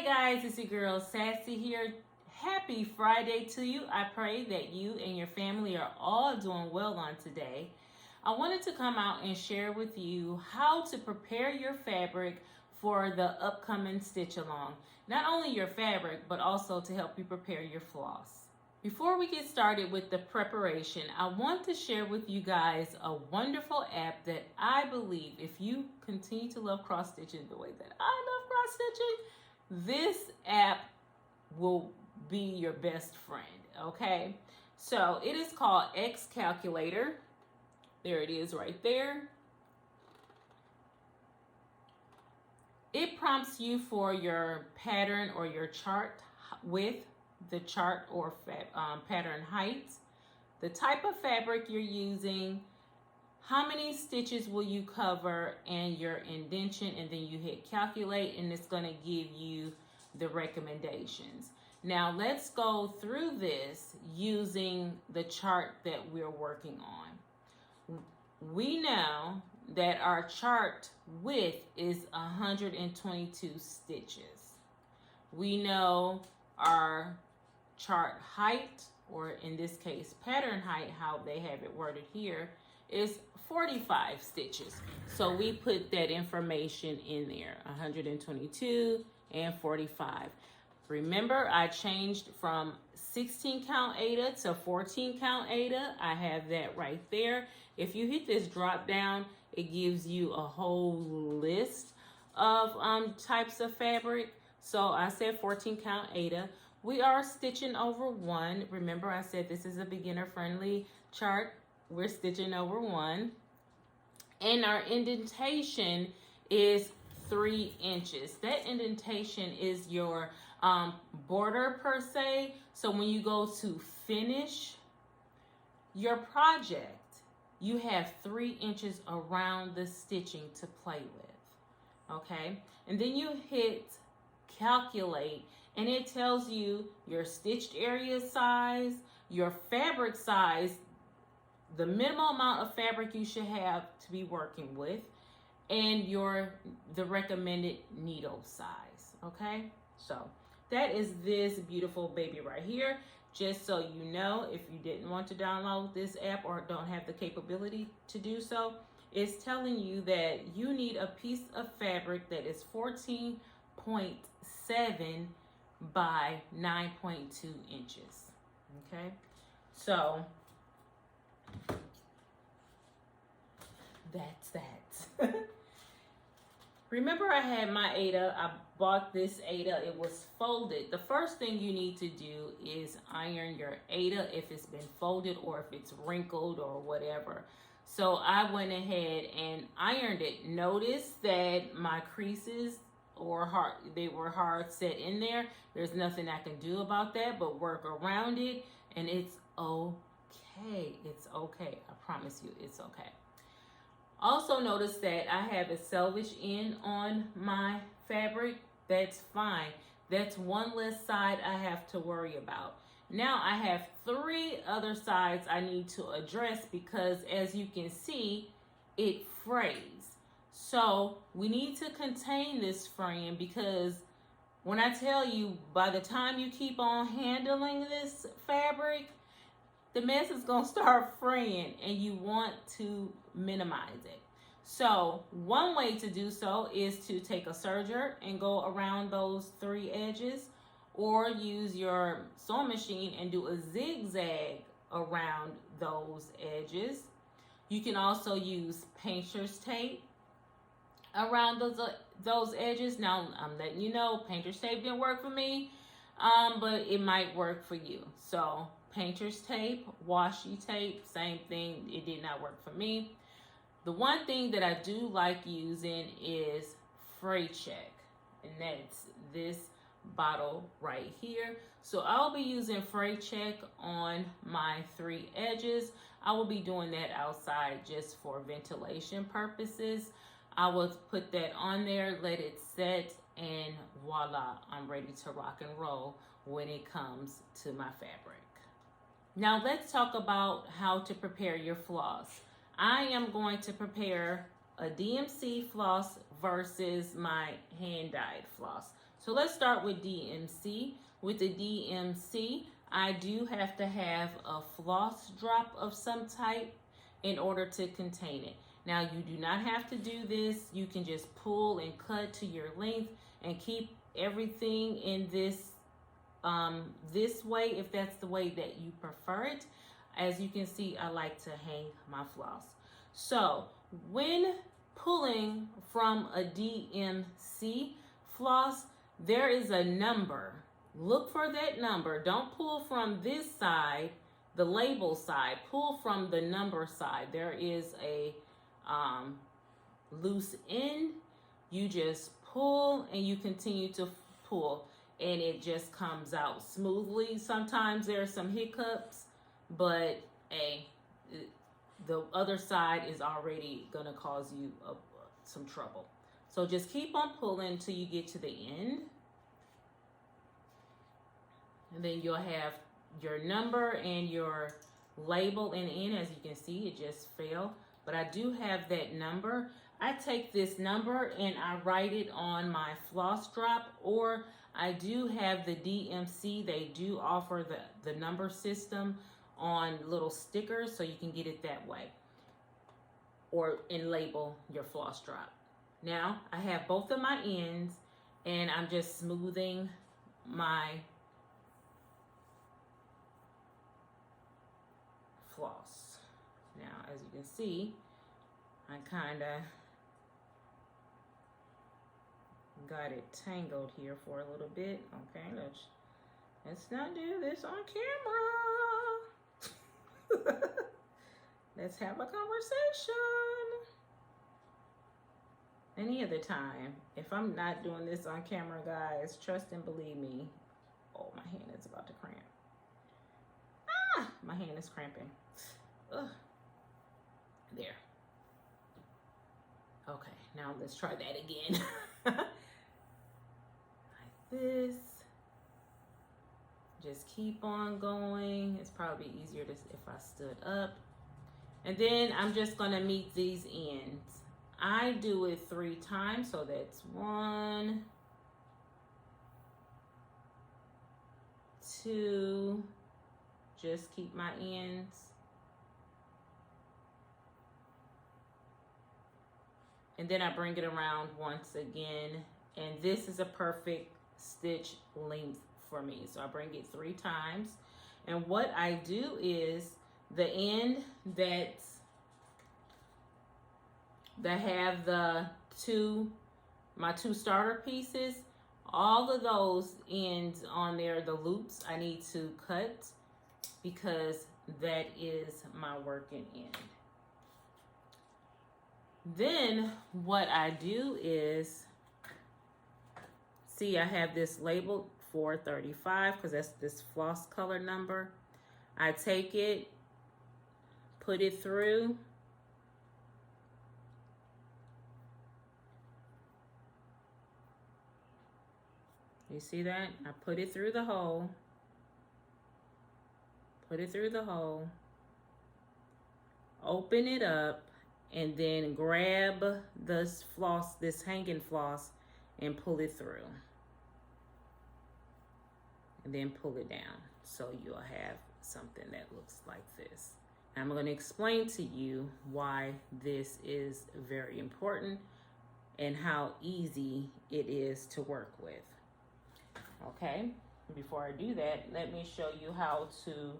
Hey guys, it's your girl Sassy here. Happy Friday to you. I pray that you and your family are all doing well on today. I wanted to come out and share with you how to prepare your fabric for the upcoming stitch along. Not only your fabric, but also to help you prepare your floss. Before we get started with the preparation, I want to share with you guys a wonderful app that I believe if you continue to love cross stitching the way that I love cross stitching, this app will be your best friend, okay? So it is called X Calculator. There it is right there. It prompts you for your pattern or your chart width, the chart or pattern height, the type of fabric you're using, how many stitches will you cover, and your indentation, and then you hit calculate and it's going to give you the recommendations. Now let's go through this using the chart that we're working on. We know that our chart width is 122 stitches. We know our chart height, or in this case pattern height, how they have it worded here, is 45 stitches. So we put that information in there, 122 and 45. Remember, I changed from 16 count Aida to 14 count Aida. I have that right there. If you hit this drop down, it gives you a whole list of types of fabric. So I said 14 count Aida. We are stitching over 1. Remember, I said this is a beginner friendly chart. We're stitching over 1. And our indentation is 3 inches. That indentation is your border per se. So when you go to finish your project, you have 3 inches around the stitching to play with, okay? And then you hit calculate, and it tells you your stitched area size, your fabric size, the minimum amount of fabric you should have to be working with, and the recommended needle size, okay? So that is this beautiful baby right here. Just so you know, if you didn't want to download this app or don't have the capability to do so, it's telling you that you need a piece of fabric that is 14.7 by 9.2 inches, okay? So that's that. Remember, I had my Aida. I bought this Aida. It was folded. The first thing you need to do is iron your Aida if it's been folded or if it's wrinkled or whatever. So I went ahead and ironed it. Notice that my creases were hard set in there. There's nothing I can do about that but work around it, and it's okay. It's okay. I promise you, it's okay. Also notice that I have a selvage end on my fabric. That's fine. That's one less side I have to worry about. Now I have 3 other sides I need to address because, as you can see, it frays. So we need to contain this fraying, because when I tell you, by the time you keep on handling this fabric, the mess is going to start fraying, and you want to minimize it. So one way to do so is to take a serger and go around those 3 edges, or use your sewing machine and do a zigzag around those edges. You can also use painter's tape around those edges. Now I'm letting you know, painter's tape didn't work for me, but it might work for you. So painter's tape, washi tape, same thing. It did not work for me. The one thing that I do like using is Fray Check, and that's this bottle right here. So I'll be using Fray Check on my 3 edges. I will be doing that outside just for ventilation purposes. I will put that on there, let it set, and voila, I'm ready to rock and roll when it comes to my fabric. Now let's talk about how to prepare your floss. I am going to prepare a DMC floss versus my hand-dyed floss. So let's start with DMC. With the DMC, I do have to have a floss drop of some type in order to contain it. Now, you do not have to do this. You can just pull and cut to your length and keep everything in this way if that's the way that you prefer it. As you can see, I like to hang my floss. So when pulling from a DMC floss, there is a number. Look for that number. Don't pull from this side, the label side. Pull from the number side. There is a loose end. You just pull and you continue to pull, and it just comes out smoothly. Sometimes there are some hiccups, but the other side is already gonna cause you some trouble. So just keep on pulling until you get to the end. And then you'll have your number and your label in the end. As you can see, it just fell. But I do have that number. I take this number and I write it on my floss drop, or I do have the DMC. They do offer the number system on little stickers, so you can get it that way. Or and label your floss drop. Now, I have both of my ends, and I'm just smoothing my floss. Now, as you can see, I kind of got it tangled here for a little bit. Okay, let's not do this on camera. Let's have a conversation. Any other time, if I'm not doing this on camera, guys, trust and believe me. Oh, my hand is about to cramp. Ah, my hand is cramping. Ugh. There. Okay, now let's try that again. Like this. Just keep on going. It's probably easier if I stood up. And then I'm just gonna meet these ends. I do it 3 times, so that's 1, 2. Just keep my ends. And then I bring it around once again. And this is a perfect stitch length for me. So I bring it 3 times. And what I do is the end that have my 2 starter pieces, all of those ends on there, the loops, I need to cut because that is my working end. Then what I do is, see, I have this labeled 435 because that's this floss color number. I take it, put it through, you see that? I put it through the hole, open it up, and then grab this floss, this hanging floss, and pull it through. And then pull it down. So you'll have something that looks like this. I'm going to explain to you why this is very important and how easy it is to work with. Okay, before I do that, let me show you how to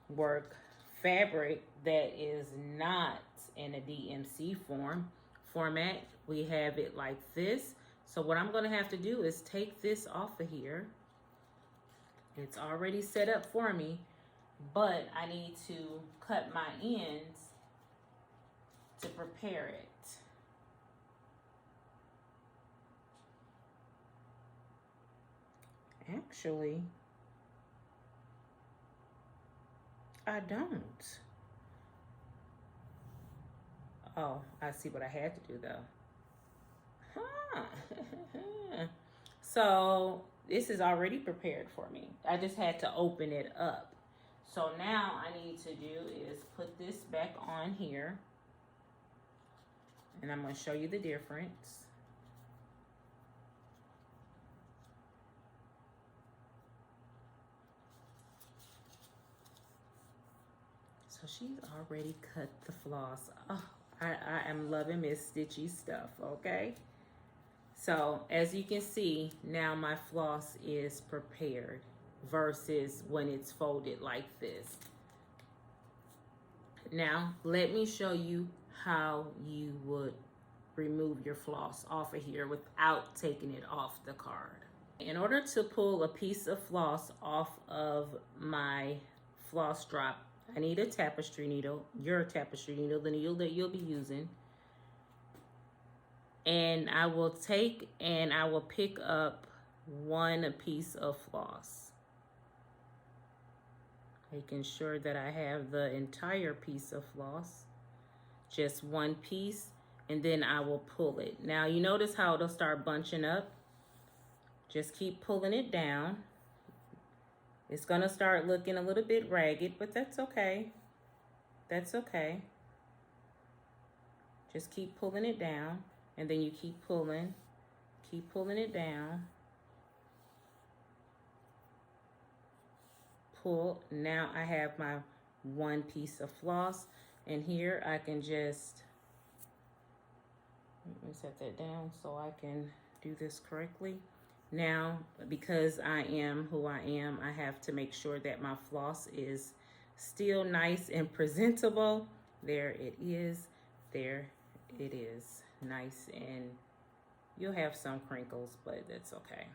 work fabric that is not in a DMC format. We have it like this. So what I'm going to have to do is take this off of here. It's already set up for me, but I need to cut my ends to prepare it. Actually, I don't. Oh, I see what I had to do though. Huh. So this is already prepared for me. I just had to open it up. So now I need to do is put this back on here. And I'm going to show you the difference. So she's already cut the floss. Oh, I am loving Miss Stitchy's stuff, okay? So as you can see, now my floss is prepared versus when it's folded like this. Now, let me show you how you would remove your floss off of here without taking it off the card. In order to pull a piece of floss off of my floss drop, I need a tapestry needle, your tapestry needle, the needle that you'll be using. And I will take and I will pick up one piece of floss, making sure that I have the entire piece of floss, just one piece, and then I will pull it. Now you notice how it'll start bunching up. Just keep pulling it down. It's gonna start looking a little bit ragged, but that's okay. That's okay. Just keep pulling it down, and then you keep pulling it down. Pull. Now I have my one piece of floss, and here I can just, let me set that down so I can do this correctly. Now, because I am who I am, I have to make sure that my floss is still nice and presentable. There it is. There it is. Nice, and you'll have some crinkles, but that's okay.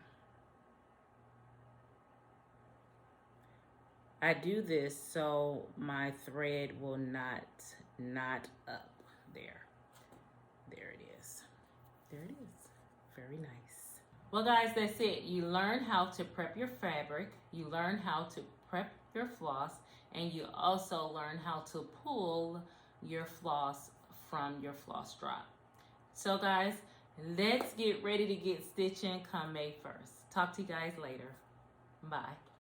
I do this so my thread will not knot up there. There it is. There it is. Very nice. Well, guys, that's it. You learn how to prep your fabric. You learn how to prep your floss. And you also learn how to pull your floss from your floss drop. So, guys, let's get ready to get stitching come May 1st. Talk to you guys later. Bye.